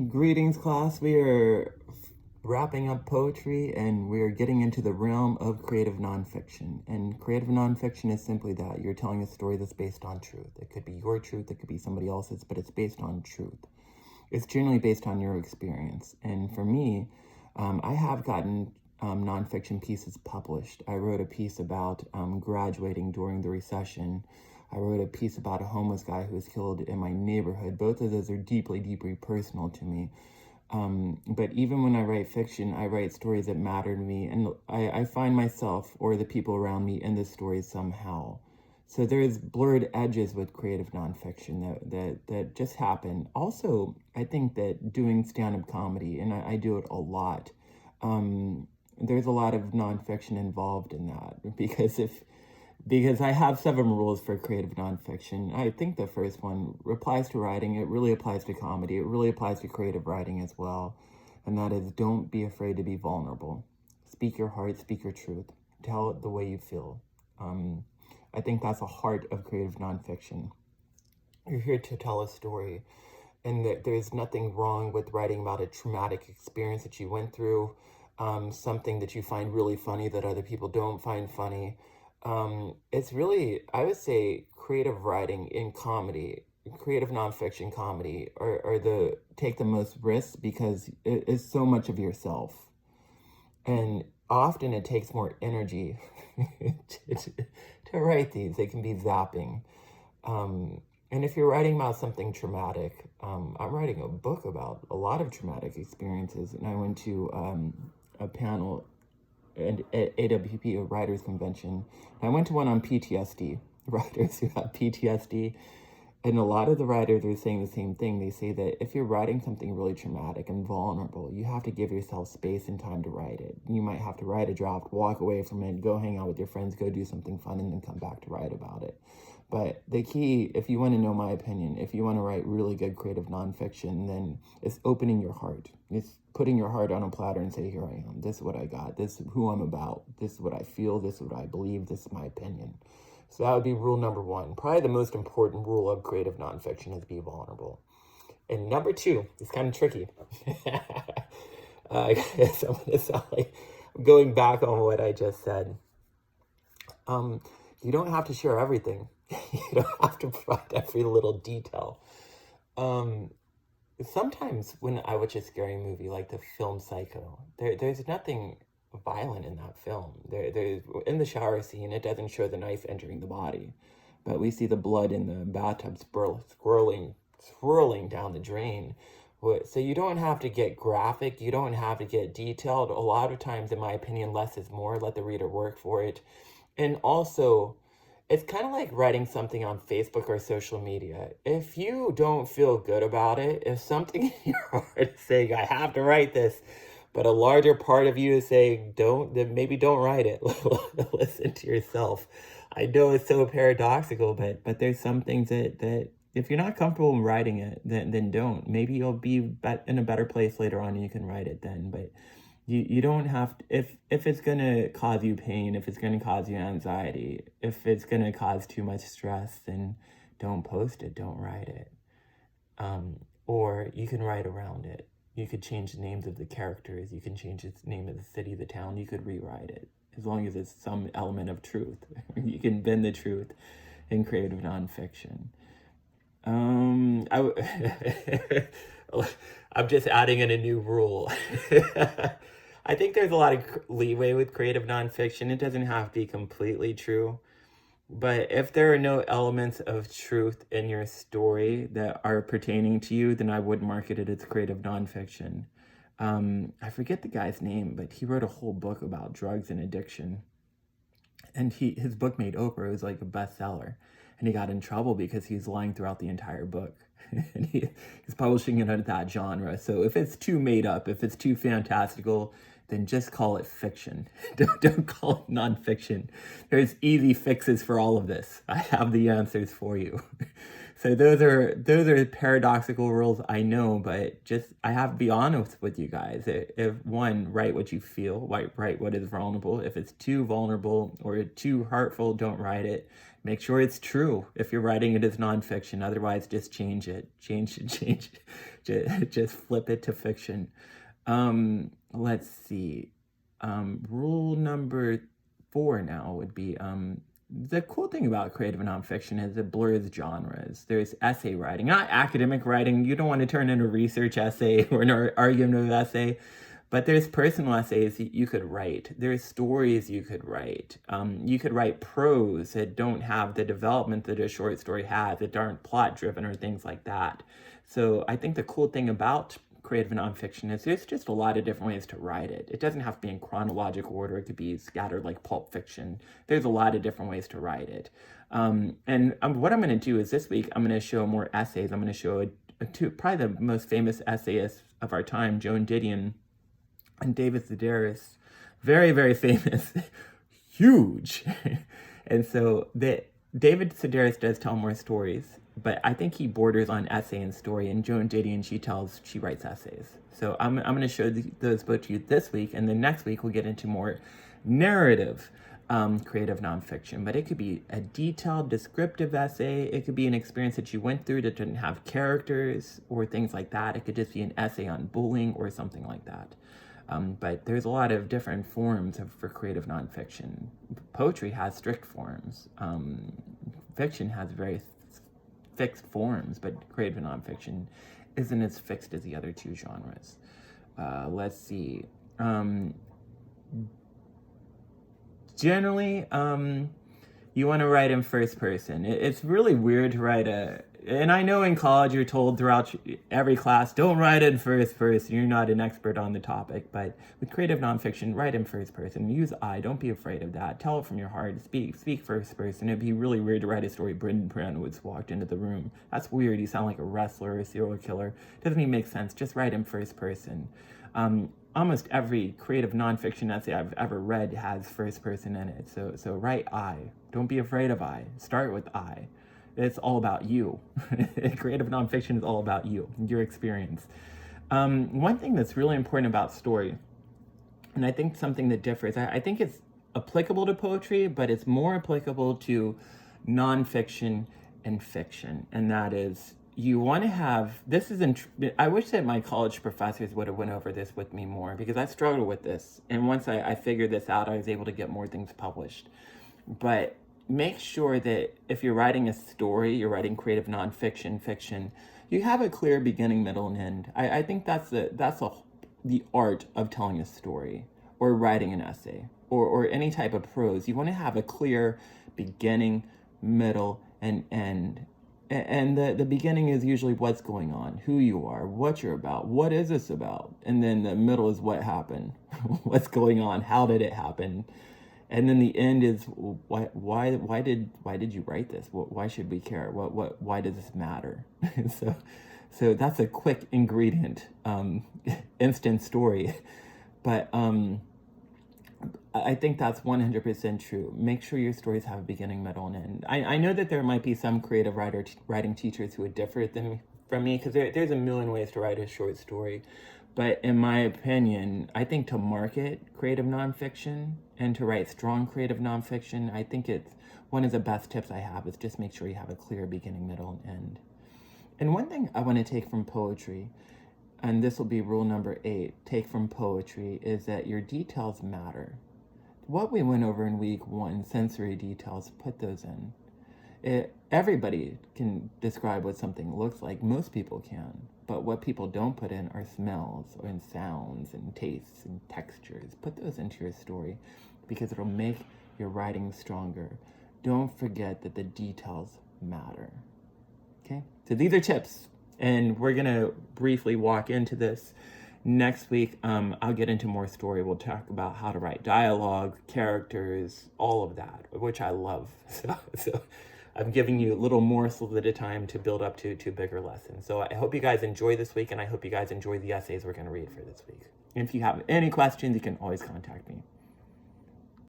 Greetings, class. We are wrapping up poetry and we're getting into the realm of creative nonfiction. And creative nonfiction is simply that. You're telling a story that's based on truth. It could be your truth, it could be somebody else's, but it's based on truth. It's generally based on your experience. And for me, I have gotten nonfiction pieces published. I wrote a piece about graduating during the recession. I wrote a piece about a homeless guy who was killed in my neighborhood. Both of those are deeply, deeply personal to me. But even when I write fiction, I write stories that matter to me, and I find myself or the people around me in the stories somehow. So there's blurred edges with creative nonfiction that just happen. Also, I think that doing stand-up comedy, and I do it a lot, there's a lot of nonfiction involved in that because I have 7 rules for creative nonfiction. I think the first one applies to writing. It really applies to comedy. It really applies to creative writing as well. And that is, don't be afraid to be vulnerable. Speak your heart, speak your truth. Tell it the way you feel. I think that's the heart of creative nonfiction. You're here to tell a story. And there's nothing wrong with writing about a traumatic experience that you went through, something that you find really funny that other people don't find funny. It's really, I would say, creative writing in comedy, creative nonfiction comedy, take the most risks because it is so much of yourself. And often it takes more energy to write these. They can be zapping. And if you're writing about something traumatic, I'm writing a book about a lot of traumatic experiences. And I went to a panel at AWP, a writers convention. I went to one on PTSD, writers who have PTSD. And a lot of the writers are saying the same thing. They say that if you're writing something really traumatic and vulnerable, you have to give yourself space and time to write it. You might have to write a draft, walk away from it, go hang out with your friends, go do something fun, and then come back to write about it. But the key, if you want to know my opinion, if you want to write really good creative nonfiction, then it's opening your heart. It's putting your heart on a platter and say, here I am. This is what I got. This is who I'm about. This is what I feel. This is what I believe. This is my opinion. So that would be rule number 1. Probably the most important rule of creative nonfiction is be vulnerable. And number 2, it's kind of tricky. I guess I'm going to sound like I'm going back on what I just said. You don't have to share everything. You don't have to provide every little detail. Sometimes when I watch a scary movie like the film Psycho, there's nothing violent in that film. There's in the shower scene, it doesn't show the knife entering the body, but we see the blood in the bathtub swirling down the drain. So you don't have to get graphic. You don't have to get detailed. A lot of times, in my opinion, less is more. Let the reader work for it. And also, it's kind of like writing something on Facebook or social media. If you don't feel good about it, if something in your heart is saying, I have to write this, but a larger part of you is saying, then maybe don't write it. Listen to yourself. I know it's so paradoxical, but there's some things that if you're not comfortable in writing it, then don't. Maybe you'll be in a better place later on and you can write it then. But you don't have to, if it's going to cause you pain, if it's going to cause you anxiety, if it's going to cause too much stress, then don't post it, don't write it. Or you can write around it. You could change the names of the characters. You can change the name of the city, the town. You could rewrite it as long as it's some element of truth. You can bend the truth in creative nonfiction. I'm just adding in a new rule. I think there's a lot of leeway with creative nonfiction. It doesn't have to be completely true. But if there are no elements of truth in your story that are pertaining to you, then I would market it as creative nonfiction. I forget the guy's name, but he wrote a whole book about drugs and addiction. And his book made Oprah. It was like a bestseller. And he got in trouble because he's lying throughout the entire book. And he's publishing it under that genre. So if it's too made up, if it's too fantastical, then just call it fiction. Don't call it nonfiction. There's easy fixes for all of this. I have the answers for you. So those are paradoxical rules, I know, but just I have to be honest with you guys. If one, write what you feel, write what is vulnerable. If it's too vulnerable or too hurtful, don't write it. Make sure it's true if you're writing it as nonfiction. Otherwise, just change it. Change just flip it to fiction. Let's see. Rule number 4 now would be, the cool thing about creative nonfiction is it blurs genres. There's essay writing, not academic writing. You don't want to turn in a research essay or an argumentative essay, but there's personal essays you could write. There's stories you could write. You could write prose that don't have the development that a short story has, that aren't plot driven or things like that. So I think the cool thing about creative nonfiction is there's just a lot of different ways to write it. It doesn't have to be in chronological order. It could be scattered like pulp fiction. There's a lot of different ways to write it. What I'm going to do is this week, I'm going to show more essays. I'm going to show probably the most famous essayists of our time, Joan Didion and David Sedaris. Very, very famous. Huge. And so David Sedaris does tell more stories, but I think he borders on essay and story. And Joan Didion, she writes essays. So I'm going to show those both to you this week, and then next week we'll get into more narrative creative nonfiction. But it could be a detailed, descriptive essay. It could be an experience that you went through that didn't have characters or things like that. It could just be an essay on bullying or something like that. But there's a lot of different forms for creative nonfiction. Poetry has strict forms. Fiction has very fixed forms, but creative nonfiction isn't as fixed as the other two genres. Let's see. Generally, you want to write in first person. It's really weird to write and I know in college you're told throughout every class, don't write in first person, you're not an expert on the topic, but with creative nonfiction, write in first person, use I, don't be afraid of that, tell it from your heart, speak first person. It'd be really weird to write a story, Brendan Brandwoods walked into the room. That's weird, you sound like a wrestler or a serial killer. Doesn't even make sense, just write in first person. Almost every creative nonfiction essay I've ever read has first person in it, so write I, don't be afraid of I, start with I. It's all about you. Creative nonfiction is all about you, your experience. One thing that's really important about story, and I think something that differs, I think it's applicable to poetry, but it's more applicable to nonfiction and fiction. And that is, you want to have, I wish that my college professors would have went over this with me more, because I struggled with this. And once I figured this out, I was able to get more things published. But make sure that if you're writing a story, you're writing creative nonfiction, fiction, you have a clear beginning, middle, and end. I think that's the art of telling a story or writing an essay or any type of prose. You want to have a clear beginning, middle, and end. And the beginning is usually what's going on, who you are, what you're about, what is this about? And then the middle is what happened, what's going on, how did it happen? And then the end is why did you write this? Why should we care? Why does this matter? So that's a quick ingredient, instant story, but I think that's 100% true. Make sure your stories have a beginning, middle, and end. I know that there might be some creative writing teachers who would differ from me, because there's a million ways to write a short story. But in my opinion, I think to market creative nonfiction and to write strong creative nonfiction, I think it's one of the best tips I have is just make sure you have a clear beginning, middle, and end. And one thing I want to take from poetry, and this will be rule number 8, take from poetry, is that your details matter. What we went over in week 1, sensory details, put those in. Everybody can describe what something looks like. Most people can. But what people don't put in are smells and sounds and tastes and textures. Put those into your story because it'll make your writing stronger. Don't forget that the details matter. Okay? So these are tips, and we're going to briefly walk into this. Next week, I'll get into more story. We'll talk about how to write dialogue, characters, all of that, which I love. So I'm giving you little morsels at a time to build up to bigger lessons. So I hope you guys enjoy this week, and I hope you guys enjoy the essays we're going to read for this week. And if you have any questions, you can always contact me.